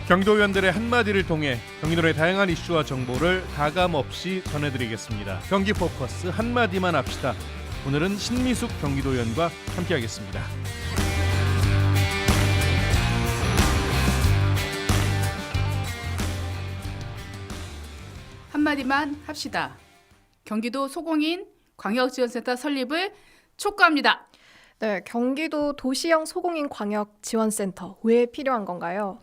경도의원들의 한마디를 통해 경기도의 다양한 이슈와 정보를 가감없이 전해드리겠습니다. 경기 포커스 한마디만 합시다. 오늘은 신미숙 경기도의원과 함께하겠습니다. 한마디만 합시다. 경기도 소공인 광역지원센터 설립을 촉구합니다. 네, 경기도 도시형 소공인 광역지원센터 왜 필요한 건가요?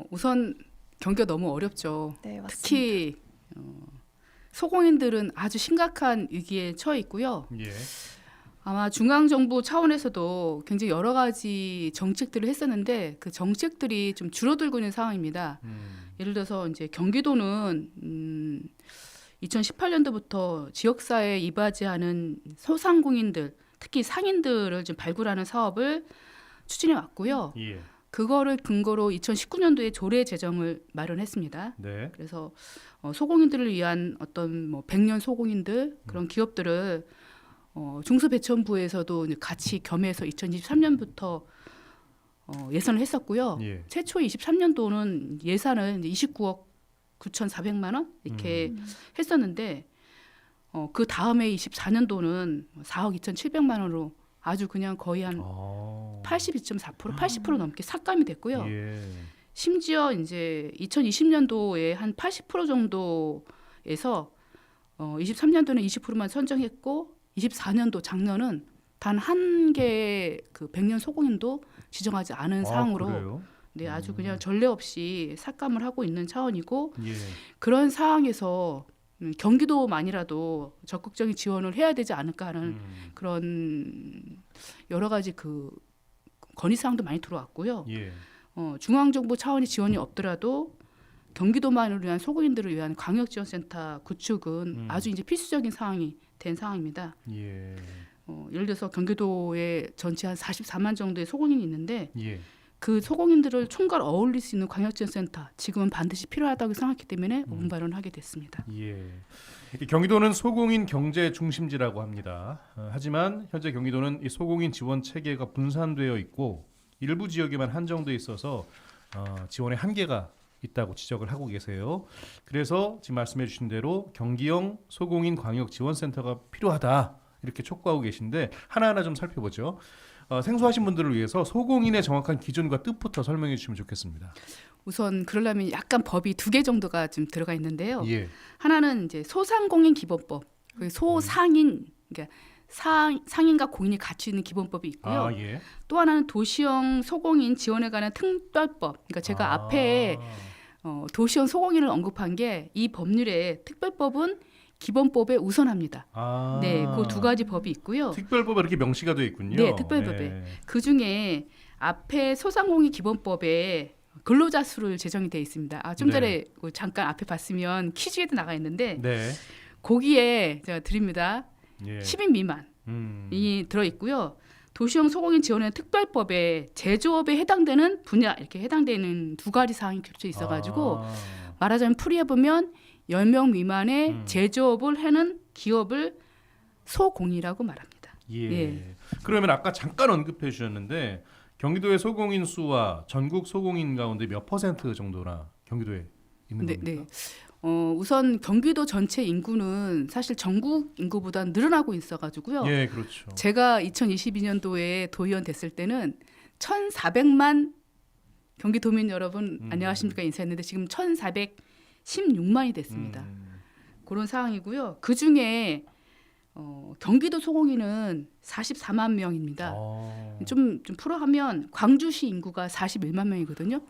우선 경기가 너무 어렵죠. 네, 맞습니다. 특히 소공인들은 아주 심각한 위기에 처해 있고요. 예. 아마 중앙정부 차원에서도 굉장히 여러 가지 정책들을 했었는데 그 정책들이 좀 줄어들고 있는 상황입니다. 예를 들어서 이제 경기도는 2018년도부터 지역사회에 이바지하는 소상공인들, 특히 상인들을 좀 발굴하는 사업을 추진해 왔고요. 예. 그거를 근거로 2019년도에 조례 제정을 마련했습니다. 네. 그래서 소공인들을 위한 어떤 뭐 100년 소공인들 그런 기업들을 중소배천부에서도 같이 겸해서 2023년부터 예산을 했었고요. 예. 최초 23년도는 예산을 29억 9,400만 원 이렇게 했었는데 그 다음에 24년도는 4억 2,700만 원으로 아주 그냥 거의 한 82.4%, 80% 넘게 삭감이 됐고요. 예. 심지어 이제 2020년도에 한 80% 정도에서 23년도는 20%만 선정했고 24년도 작년은 단 한 개의 그 100년 소공인도 지정하지 않은 사항으로 그래요? 네, 아주 그냥 전례 없이 삭감을 하고 있는 차원이고 예. 그런 상황에서 경기도만이라도 적극적인 지원을 해야 되지 않을까 하는 그런 여러 가지 그 건의사항도 많이 들어왔고요. 예. 중앙정부 차원의 지원이 없더라도 경기도만을 위한 소공인들을 위한 광역지원센터 구축은 아주 이제 필수적인 상황이 된 상황입니다. 예. 예를 들어서 경기도에 전체 한 44만 정도의 소공인이 있는데 예. 그 소공인들을 총괄 어울릴 수 있는 광역지원센터 지금은 반드시 필요하다고 생각했기 때문에 오분 발언을 하게 됐습니다. 예. 경기도는 소공인 경제 중심지라고 합니다. 하지만 현재 경기도는 이 소공인 지원 체계가 분산되어 있고 일부 지역에만 한정돼 있어서 지원의 한계가 있다고 지적을 하고 계세요. 그래서 지금 말씀해 주신 대로 경기형 소공인 광역지원센터가 필요하다 이렇게 촉구하고 계신데 하나하나 좀 살펴보죠. 생소하신 분들을 위해서 소공인의 정확한 기준과 뜻부터 설명해 주시면 좋겠습니다. 우선 그러려면 약간 법이 두 개 정도가 좀 들어가 있는데요. 예. 하나는 이제 소상공인 기본법, 소상인 그러니까 상인과 공인이 같이 있는 기본법이 있고요. 예. 또 하나는 도시형 소공인 지원에 관한 특별법. 그러니까 제가 앞에 도시형 소공인을 언급한 게 이 법률의 특별법은 기본법에 우선합니다. 네, 그 두 가지 법이 있고요. 특별법에 이렇게 명시가 되어 있군요. 네, 특별법에. 그 중에 앞에 소상공인 기본법에 근로자 수를 제정이 되어 있습니다. 좀 전에 잠깐 앞에 봤으면 퀴즈에도 나가 있는데 네. 거기에 제가 드립니다. 예. 10인 미만이 들어 있고요. 도시형 소공인 지원의 특별법에 제조업에 해당되는 분야 이렇게 해당되는 두 가지 사항이 겹쳐 있어가지고 말하자면 풀이해 보면 10명 미만의 제조업을 하는 기업을 소공이라고 말합니다. 예. 예. 그러면 아까 잠깐 언급해 주셨는데 경기도의 소공인 수와 전국 소공인 가운데 몇 퍼센트 정도나 경기도에 있는 겁니까? 네. 우선 경기도 전체 인구는 사실 전국 인구보다 늘어나고 있어가지고요. 예, 그렇죠. 제가 2022년도에 도의원 됐을 때는 1,400만 경기도민 여러분 안녕하십니까 인사했는데 지금 1,416만이 됐습니다. 그런 상황이고요. 그 중에 경기도 소공인은 44만 명입니다. 좀 풀어하면 광주시 인구가 41만 명이거든요.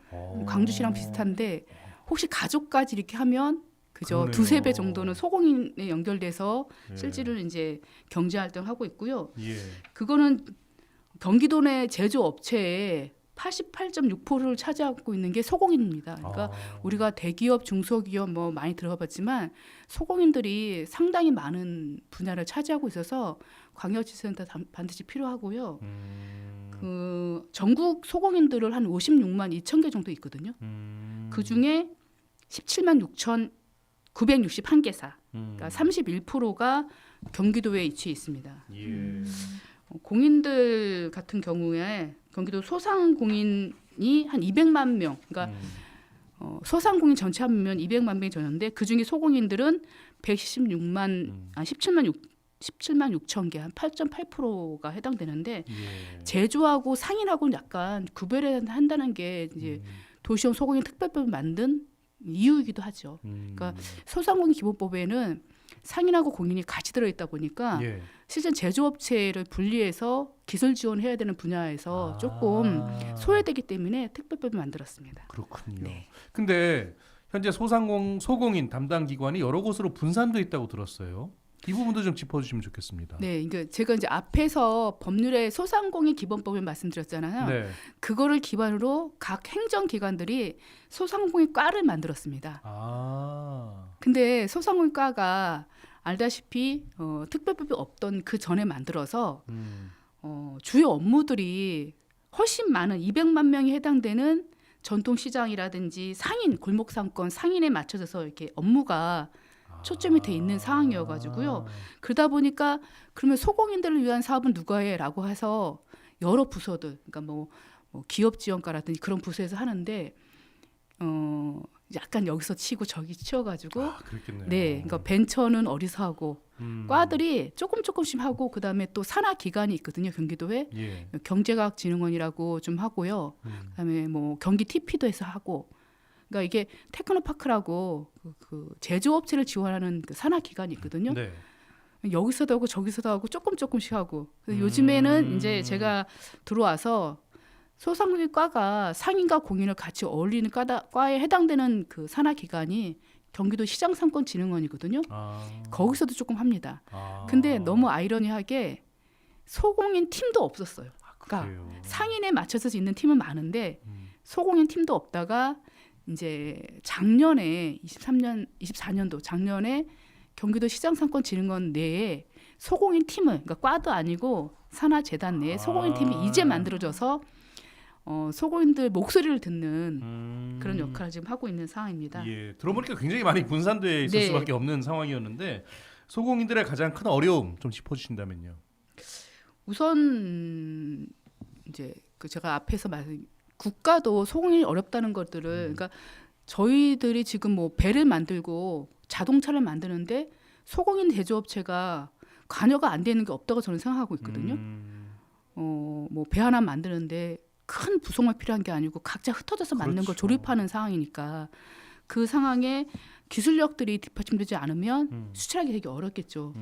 광주시랑 비슷한데 혹시 가족까지 이렇게 하면 그죠 그러네요. 두세 배 정도는 소공인에 연결돼서 예. 실제로 이제 경제 활동하고 있고요. 예. 그거는 경기도 내 제조업체의 88.6%를 차지하고 있는 게 소공인입니다. 그러니까 우리가 대기업, 중소기업 뭐 많이 들어봤지만 소공인들이 상당히 많은 분야를 차지하고 있어서 광역지원센터 반드시 필요하고요. 그 전국 소공인들을 한 56만 2천 개 정도 있거든요. 그 중에 17만 6,961개사, 그러니까 31%가 경기도에 위치해 있습니다. 예. 공인들 같은 경우에 경기도 소상공인 한 200만 명, 그러니까 소상공인 전체 하면 200만 명이 전는데 그 중에 소공인들은 17만 6천 개, 한 8.8%가 해당되는데 예. 제조하고 상인하고는 약간 구별을 한다는 게 이제 도시형 소공인 특별법을 만든 이유이기도 하죠. 그러니까 소상공인 기본법에는 상인하고 공인이 같이 들어있다 보니까 예. 실제 제조업체를 분리해서 기술 지원해야 되는 분야에서 조금 소외되기 때문에 특별법을 만들었습니다. 그렇군요. 네. 근데 현재 소공인 담당 기관이 여러 곳으로 분산돼 있다고 들었어요. 이 부분도 좀 짚어주시면 좋겠습니다. 네, 그러니까 제가 이제 앞에서 법률의 소상공인 기본법을 말씀드렸잖아요. 네. 그거를 기반으로 각 행정기관들이 소상공인 과를 만들었습니다. 근데 소상공인 과가 알다시피 특별법이 없던 그 전에 만들어서 주요 업무들이 훨씬 많은 200만 명이 해당되는 전통시장이라든지 상인, 골목상권, 상인에 맞춰져서 이렇게 업무가 초점이 돼 있는 상황이어가지고요. 그러다 보니까 그러면 소공인들을 위한 사업은 누가 해라고 해서 여러 부서들, 그러니까 뭐 기업지원과라든지 그런 부서에서 하는데 약간 여기서 치고 저기 치워가지고 그렇겠네요. 네, 그러니까 벤처는 어디서 하고 과들이 조금씩 하고 그다음에 또 산하 기관이 있거든요. 경기도에 예. 경제과학진흥원이라고 좀 하고요. 그다음에 뭐 경기 TP도 해서 하고. 그러니까 이게 테크노파크라고 그 제조업체를 지원하는 그 산하 기관이 있거든요. 네. 여기서도 하고 저기서도 하고 조금씩 하고. 요즘에는 이제 제가 들어와서 소상공인 과가 상인과 공인을 같이 어울리는 과에 해당되는 그 산하 기관이 경기도 시장상권진흥원이거든요. 거기서도 조금 합니다. 근데 너무 아이러니하게 소공인 팀도 없었어요. 그러니까 상인에 맞춰서 있는 팀은 많은데 소공인 팀도 없다가 이제 작년에 24년도 작년에 경기도 시장상권진흥원 내에 소공인 팀을, 그러니까 과도 아니고 산하재단 내에 소공인 팀이 이제 만들어져서 소공인들 목소리를 듣는 그런 역할을 지금 하고 있는 상황입니다. 예, 들어보니까 굉장히 많이 분산돼 있을 네. 수밖에 없는 상황이었는데 소공인들의 가장 큰 어려움 좀 짚어주신다면요. 우선 이제 그 제가 앞에서 말씀 국가도 소공인이 어렵다는 것들을 그러니까 저희들이 지금 뭐 배를 만들고 자동차를 만드는데 소공인 제조업체가 관여가 안 되는 게 없다고 저는 생각하고 있거든요. 뭐 배 하나 만드는데 큰 부속만 필요한 게 아니고 각자 흩어져서 만든 걸 그렇죠. 조립하는 상황이니까 그 상황에 기술력들이 뒷받침되지 않으면 수출하기 되게 어렵겠죠.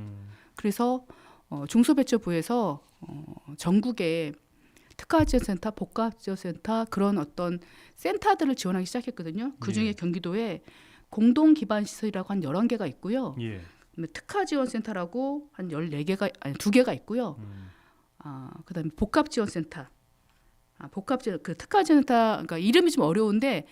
그래서 중소벤처부에서 전국에 특화지원센터, 복합지원센터 그런 어떤 센터들을 지원하기 시작했거든요. 그중에 예. 경기도에 공동기반시설이라고 한 11개가 있고요. 예. 특화지원센터라고 한 14개가 아니 2개가 있고요. 그다음에 복합지원센터. 그 특화지원센터 그러니까 이름이 좀 어려운데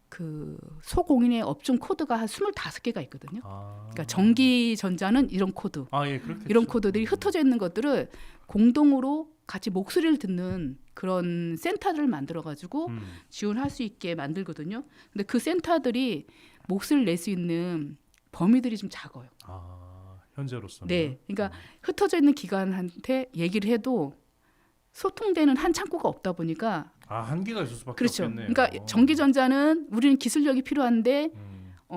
그 소공인의 업종 코드가 한 25개가 있거든요. 그러니까 전기전자는 이런 코드. 예, 그렇겠죠. 이런 코드들이 흩어져 있는 것들을 공동으로 같이 목소리를 듣는 그런 센터를 만들어 가지고 지원할 수 있게 만들거든요. 근데 그 센터들이 목소리를 낼 수 있는 범위들이 좀 작아요. 현재로서는. 네. 그러니까 흩어져 있는 기관한테 얘기를 해도 소통되는 한 창구가 없다 보니까 한계가 있을 수밖에 그렇죠. 없겠네요. 그러니까 전기전자는 우리는 기술력이 필요한데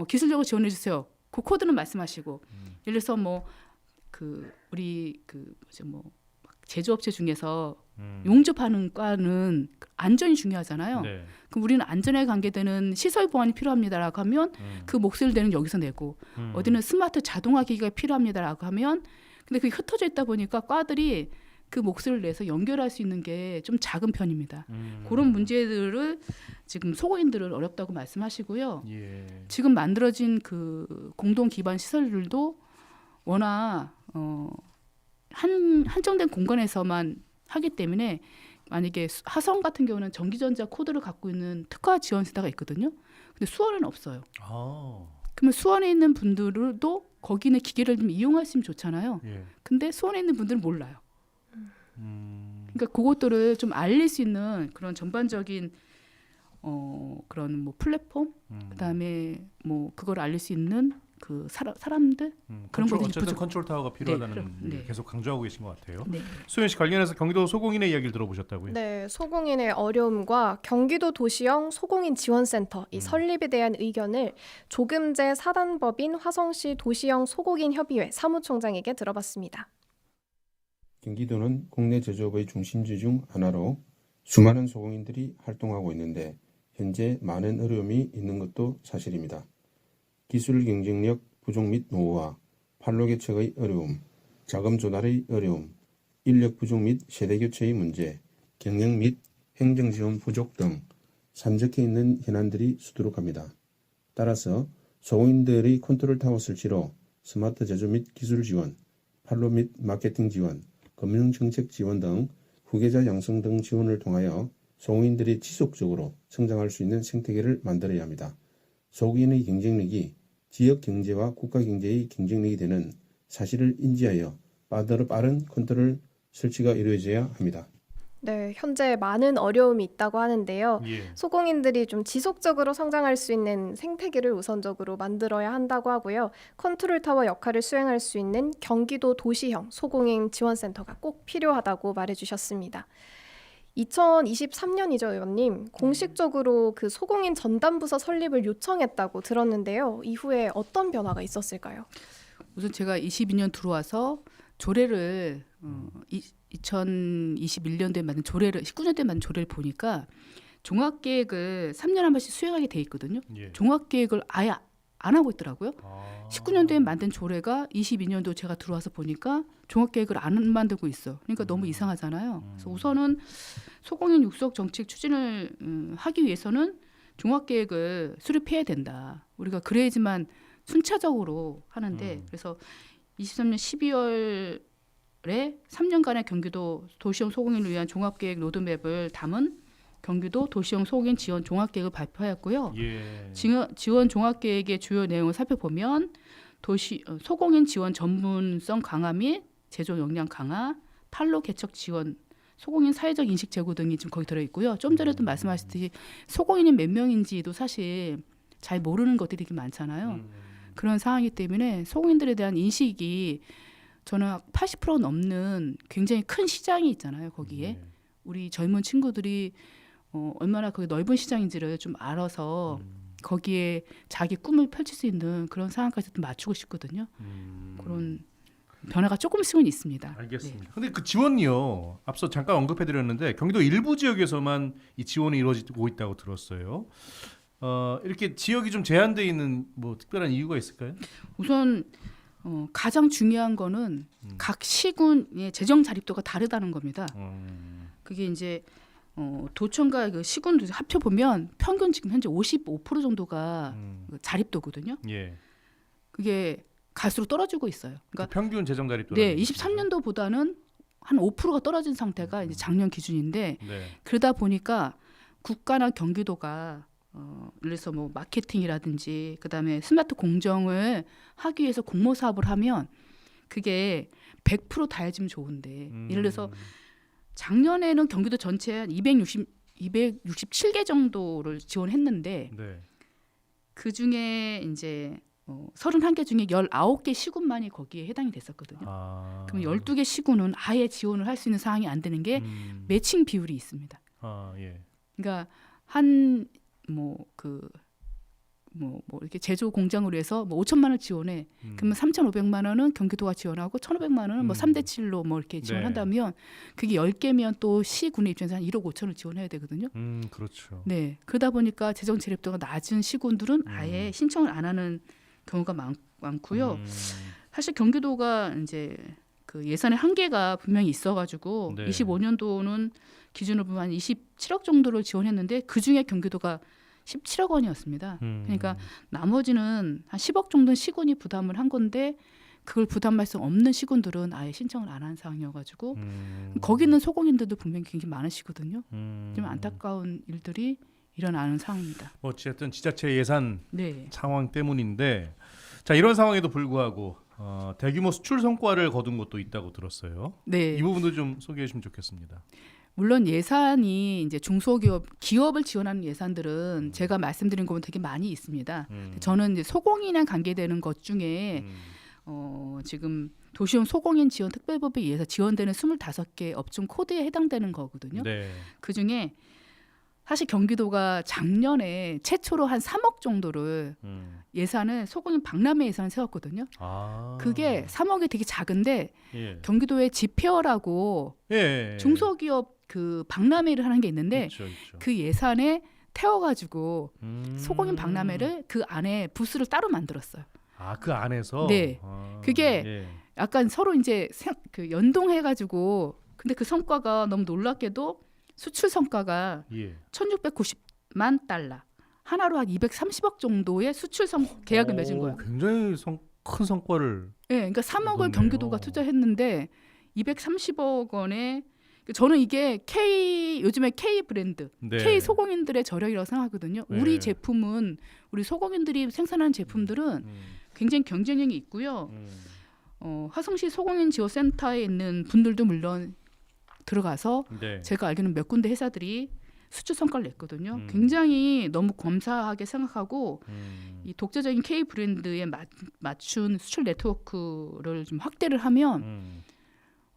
기술력을 지원해 주세요. 그 코드는 말씀하시고 예를 들어서 뭐 그 우리 그 뭐 제조업체 중에서 용접하는 과는 안전이 중요하잖아요. 네. 그럼 우리는 안전에 관계되는 시설 보안이 필요합니다라고 하면 그 목소리를 내는 여기서 내고 어디는 스마트 자동화 기기가 필요합니다라고 하면 근데 그게 흩어져 있다 보니까 과들이 그 목소리를 내서 연결할 수 있는 게 좀 작은 편입니다. 그런 문제들을 지금 소공인들은 어렵다고 말씀하시고요. 예. 지금 만들어진 그 공동 기반 시설들도 워낙 한정된 공간에서만 하기 때문에 만약에 하성 같은 경우는 전기전자 코드를 갖고 있는 특화 지원센터가 있거든요. 근데 수원에는 없어요. 그러면 수원에 있는 분들도 거기 있는 기계를 좀 이용할 수 있으면 좋잖아요. 예. 근데 수원에 있는 분들은 몰라요. 그러니까 그것들을 좀 알릴 수 있는 그런 전반적인 그런 뭐 플랫폼 그다음에 뭐 그걸 알릴 수 있는 그 사람들 그런 것들이 어쨌든 부족- 컨트롤 타워가 필요하다는 그럼, 네. 계속 강조하고 계신 것 같아요. 네. 수현 씨 관련해서 경기도 소공인의 이야기를 들어보셨다고요? 네, 소공인의 어려움과 경기도 도시형 소공인 지원센터 이 설립에 대한 의견을 조금제 사단법인 화성시 도시형 소공인 협의회 사무총장에게 들어봤습니다. 경기도는 국내 제조업의 중심지 중 하나로 수많은 소공인들이 활동하고 있는데 현재 많은 어려움이 있는 것도 사실입니다. 기술 경쟁력 부족 및 노후화, 판로 개척의 어려움, 자금 조달의 어려움, 인력 부족 및 세대 교체의 문제, 경영 및 행정 지원 부족 등 산적해 있는 현안들이 수두룩합니다. 따라서 소공인들의 컨트롤 타워 설치로 스마트 제조 및 기술 지원, 판로 및 마케팅 지원, 금융 정책 지원 등 후계자 양성 등 지원을 통하여 소공인들이 지속적으로 성장할 수 있는 생태계를 만들어야 합니다. 소공인의 경쟁력이 지역 경제와 국가 경제의 경쟁력이 되는 사실을 인지하여 빠른 컨트롤 설치가 이루어져야 합니다. 네, 현재 많은 어려움이 있다고 하는데요. 예. 소공인들이 좀 지속적으로 성장할 수 있는 생태계를 우선적으로 만들어야 한다고 하고요. 컨트롤 타워 역할을 수행할 수 있는 경기도 도시형 소공인 지원센터가 꼭 필요하다고 말해주셨습니다. 2023년이죠, 의원님. 공식적으로 그 소공인 전담부서 설립을 요청했다고 들었는데요. 이후에 어떤 변화가 있었을까요? 우선 제가 22년 들어와서 조례를 2021년도에 만든 조례를 19년도에 만든 조례를 보니까 종합계획을 3년에 한 번씩 수행하게 돼 있거든요. 예. 종합계획을 아예 안 하고 있더라고요. 아. 19년도에 만든 조례가 22년도 제가 들어와서 보니까 종합계획을 안 만들고 있어. 그러니까 너무 이상하잖아요. 그래서 우선은 소공인 육성 정책 추진을 하기 위해서는 종합계획을 수립해야 된다. 우리가 그래야지만 순차적으로 하는데 그래서 23년 12월에 3년간의 경기도 도시형 소공인을 위한 종합계획 로드맵을 담은 경기도 도시형 소공인 지원 종합계획을 발표하였고요. 예. 지원 종합계획의 주요 내용을 살펴보면 소공인 지원 전문성 강화 및 제조 역량 강화, 판로 개척 지원, 소공인 사회적 인식 제고 등이 지금 거기 들어 있고요. 좀 전에도 말씀하셨듯이 소공인이 몇 명인지도 사실 잘 모르는 것들이 되게 많잖아요. 그런 상황이기 때문에 소공인들에 대한 인식이 저는 80% 넘는 굉장히 큰 시장이 있잖아요. 거기에 예. 우리 젊은 친구들이 얼마나 그 넓은 시장인지를 좀 알아서 거기에 자기 꿈을 펼칠 수 있는 그런 상황까지 좀 맞추고 싶거든요. 그런 변화가 조금씩은 있습니다. 알겠습니다. 근데 그 지원이요. 앞서 잠깐 언급해드렸는데 경기도 일부 지역에서만 이 지원이 이루어지고 있다고 들었어요. 이렇게 지역이 좀 제한되어 있는 뭐 특별한 이유가 있을까요? 우선 가장 중요한 거는 각 시군의 재정 자립도가 다르다는 겁니다. 그게 이제 도청과 그 시군도 합쳐 보면 평균 지금 현재 55% 정도가 그 자립도거든요. 예. 그게 갈수록 떨어지고 있어요. 그러니까 그 평균 재정 자립도. 네, 23년도보다는 한 5%가 떨어진 상태가 이제 작년 기준인데 네. 그러다 보니까 국가나 경기도가 예를 들어서 뭐 마케팅이라든지 그다음에 스마트 공정을 하기 위해서 공모 사업을 하면 그게 100% 다해지면 좋은데 예를 들어서 작년에는 경기도 전체에 한 267개 정도를 지원했는데 네. 그 중에 이제 31개 중에 19개 시군만이 거기에 해당이 됐었거든요. 그럼 12개 시군은 아예 지원을 할 수 있는 상황이 안 되는 게 매칭 비율이 있습니다. 예. 그러니까 한 이렇게 제조 공장으로 해서 뭐 5천만 원 지원해. 그러면 3,500만 원은 경기도가 지원하고 1,500만 원은 뭐 3대 7로 뭐 이렇게 지원한다면 그게 10개면 또 시군의 입장에서 한 1억 5천을 지원해야 되거든요. 그렇죠. 네. 그러다 보니까 재정 체력도가 낮은 시군들은 아예 신청을 안 하는 경우가 많고요. 사실 경기도가 이제 그 예산의 한계가 분명히 있어가지고 네. 25년도는 기준으로 보면 한 27억 정도를 지원했는데 그 중에 경기도가 17억 원이었습니다. 그러니까 나머지는 한 10억 정도는 시군이 부담을 한 건데 그걸 부담할 수 없는 시군들은 아예 신청을 안 한 상황이어가지고 거기는 소공인들도 분명히 굉장히 많으시거든요. 좀 안타까운 일들이 일어나는 상황입니다. 어쨌든 지자체 예산 네. 상황 때문인데 자 이런 상황에도 불구하고 대규모 수출 성과를 거둔 곳도 있다고 들었어요. 네. 이 부분도 좀 소개해 주시면 좋겠습니다. 물론 예산이 이제 중소기업, 기업을 지원하는 예산들은 제가 말씀드린 거면 되게 많이 있습니다. 저는 이제 소공인이랑 관계되는 것 중에 지금 도시형 소공인 지원 특별법에 의해서 지원되는 25개 업종 코드에 해당되는 거거든요. 네. 그 중에 사실 경기도가 작년에 최초로 한 3억 정도를 예산을 소공인 박람회 예산을 세웠거든요. 아. 그게 3억이 되게 작은데 예. 경기도에 지페어라고 예. 중소기업 그 박람회를 하는 게 있는데 있죠, 있죠. 그 예산에 태워가지고 소공인 음. 박람회를 그 안에 부스를 따로 만들었어요. 아, 그 안에서. 네. 아, 그게 예. 약간 서로 이제 그 연동해가지고 근데 그 성과가 너무 놀랍게도 수출 성과가 예. 1,690만 달러 하나로 한 230억 정도의 수출 계약을 맺은 거예요. 굉장히 큰 성과를. 네, 그러니까 3억을 얻었네요. 경기도가 투자했는데 230억 원에 저는 이게 요즘에 K 브랜드, 네. K 소공인들의 저력이라고 생각하거든요. 네. 우리 제품은 우리 소공인들이 생산하는 제품들은 굉장히 경쟁력이 있고요. 화성시 소공인 지원센터에 있는 분들도 물론 들어가서 네. 제가 알기로는 몇 군데 회사들이 수출 성과를 냈거든요. 음. 굉장히 너무 감사하게 생각하고 음. 이 독자적인 K 브랜드에 맞춘 수출 네트워크를 좀 확대를 하면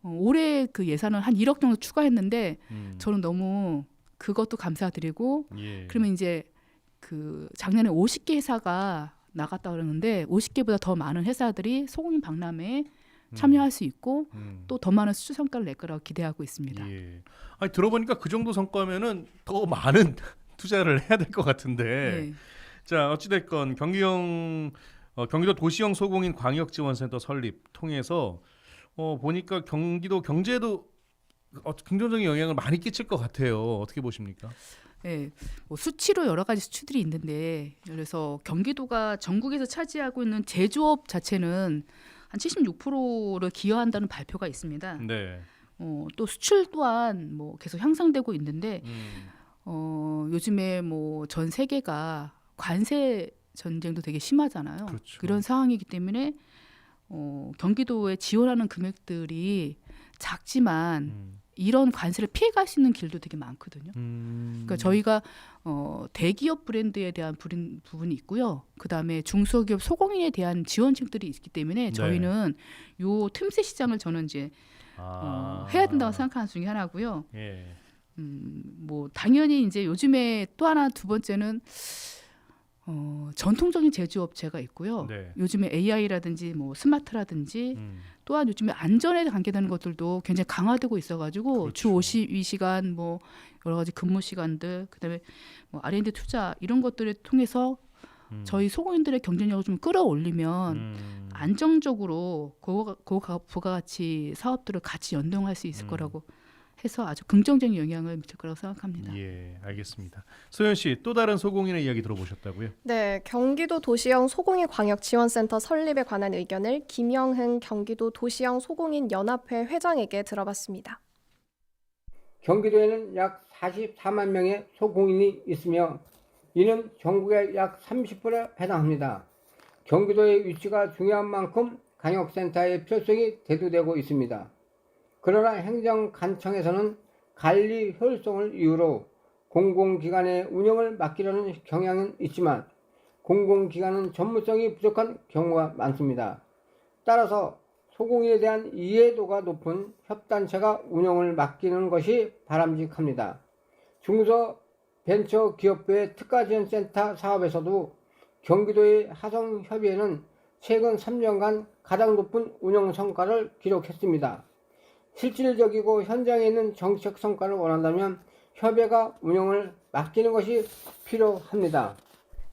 올해 그 예산을 한 1억 정도 추가했는데 저는 너무 그것도 감사드리고 예. 그러면 이제 그 작년에 50개 회사가 나갔다 그러는데 50개보다 더 많은 회사들이 소공인 박람회에 참여할 수 있고 또 더 많은 수출 성과를 낼 거라고 기대하고 있습니다. 예. 아니 들어보니까 그 정도 성과면은 더 많은 투자를 해야 될 것 같은데. 네. 자, 어찌됐건 경기도 도시형 소공인 광역지원센터 설립 통해서 보니까 경기도 경제에도 긍정적인 영향을 많이 끼칠 것 같아요. 어떻게 보십니까? 네, 뭐 수치로 여러 가지 수치들이 있는데 그래서 경기도가 전국에서 차지하고 있는 제조업 자체는 한 76%를 기여한다는 발표가 있습니다. 네. 또 수출 또한 뭐 계속 향상되고 있는데 요즘에 뭐 전 세계가 관세 전쟁도 되게 심하잖아요. 그렇죠. 그런 상황이기 때문에 경기도에 지원하는 금액들이 작지만 이런 관세를 피해갈 수 있는 길도 되게 많거든요. 그러니까 저희가 대기업 브랜드에 대한 부분이 있고요. 그다음에 중소기업 소공인에 대한 지원책들이 있기 때문에 저희는 요 틈새 시장을 저는 이제 해야 된다고 생각하는 중에 하나고요. 예. 뭐 당연히 이제 요즘에 또 하나 두 번째는 전통적인 제조업체가 있고요. 네. 요즘에 AI라든지 뭐 스마트라든지 또한 요즘에 안전에 관계되는 것들도 굉장히 강화되고 있어가지고 그렇죠. 주 52시간 뭐 여러 가지 근무 시간들 그다음에 뭐 R&D 투자 이런 것들을 통해서 저희 소공인들의 경쟁력을 좀 끌어올리면 안정적으로 고부가가치 사업들을 같이 연동할 수 있을 거라고 해서 아주 긍정적인 영향을 미칠 거라고 생각합니다. 예, 알겠습니다. 소연 씨, 또 다른 소공인의 이야기 들어보셨다고요? 네, 경기도 도시형 소공인 광역지원센터 설립에 관한 의견을 김영흥 경기도 도시형 소공인 연합회 회장에게 들어봤습니다. 경기도에는 약 44만 명의 소공인이 있으며 이는 전국의 약 30%에 해당합니다. 경기도의 위치가 중요한 만큼 광역센터의 필요성이 대두되고 있습니다. 그러나 행정관청에서는 관리 효율성을 이유로 공공기관의 운영을 맡기려는 경향은 있지만 공공기관은 전문성이 부족한 경우가 많습니다. 따라서 소공인에 대한 이해도가 높은 협단체가 운영을 맡기는 것이 바람직합니다. 중소벤처기업부의 특가지원센터 사업에서도 경기도의 하성협의회는 최근 3년간 가장 높은 운영 성과를 기록했습니다. 실질적이고 현장에 있는 정책 성과를 원한다면 협회가 운영을 맡기는 것이 필요합니다.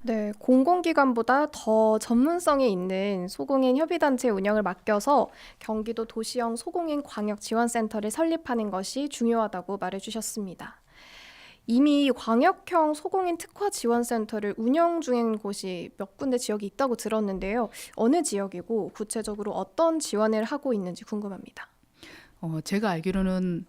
네, 공공기관보다 더 전문성이 있는 소공인 협의단체 운영을 맡겨서 경기도 도시형 소공인 광역지원센터를 설립하는 것이 중요하다고 말해주셨습니다. 이미 광역형 소공인 특화지원센터를 운영 중인 곳이 몇 군데 지역이 있다고 들었는데요. 어느 지역이고 구체적으로 어떤 지원을 하고 있는지 궁금합니다. 제가 알기로는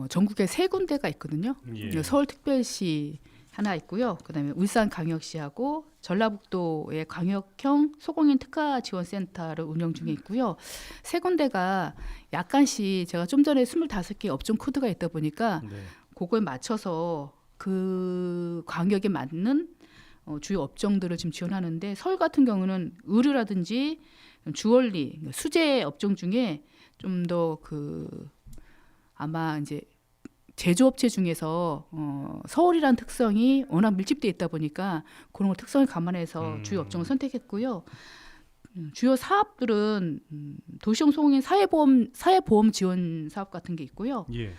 전국에 3군데가 있거든요. 예. 서울특별시 하나 있고요. 그다음에 울산광역시하고 전라북도의 광역형 소공인 특화 지원센터를 운영 중에 있고요. 세 군데가 약간씩 제가 좀 전에 25개 업종 코드가 있다 보니까 네. 그거에 맞춰서 그 광역에 맞는 주요 업종들을 지금 지원하는데 서울 같은 경우는 의류라든지 주얼리, 수제 업종 중에 좀 더 아마 이제 제조업체 중에서 서울이란 특성이 워낙 밀집돼 있다 보니까 그런 걸 특성을 감안해서 주요 업종을 선택했고요. 주요 사업들은 도시형 소공인 사회보험 지원 사업 같은 게 있고요. 예.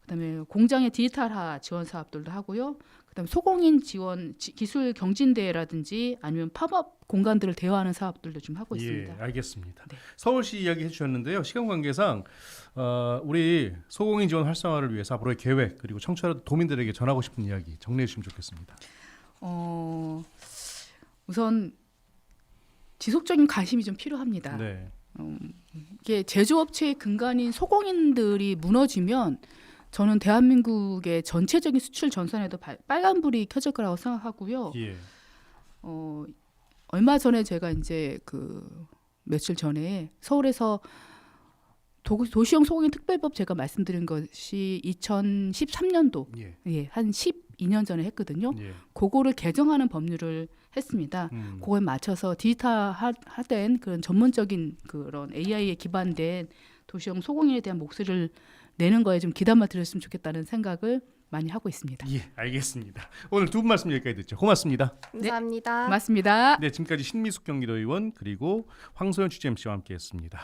그다음에 공장의 디지털화 지원 사업들도 하고요. 그다음에 소공인 지원 기술 경진대회라든지 아니면 팝업 공간들을 대여하는 사업들도 좀 하고 있습니다. 예, 알겠습니다. 네. 서울시 이야기 해주셨는데요. 시간 관계상 우리 소공인 지원 활성화를 위해서 앞으로의 계획 그리고 청취자 도민들에게 전하고 싶은 이야기 정리해 주시면 좋겠습니다. 우선 지속적인 관심이 좀 필요합니다. 네. 이게 제조업체의 근간인 소공인들이 무너지면 저는 대한민국의 전체적인 수출 전선에도 빨간불이 켜질 거라고 생각하고요. 예. 얼마 전에 제가 이제 며칠 전에 서울에서 도시형 소공인 특별법 제가 말씀드린 것이 2013년도 예. 한 12년 전에 했거든요. 예. 그거를 개정하는 법률을 했습니다. 그거에 맞춰서 디지털화된 그런 전문적인 그런 AI에 기반된 도시형 소공인에 대한 목소리를 내는 거에 좀 귀담아 들었으면 좋겠다는 생각을 많이 하고 있습니다. 예, 알겠습니다. 오늘 두 분 말씀 여기까지 듣죠. 고맙습니다. 감사합니다. 고맙습니다. 네, 지금까지 신미숙 경기도의원 그리고 황소연 취재 MC와 함께했습니다.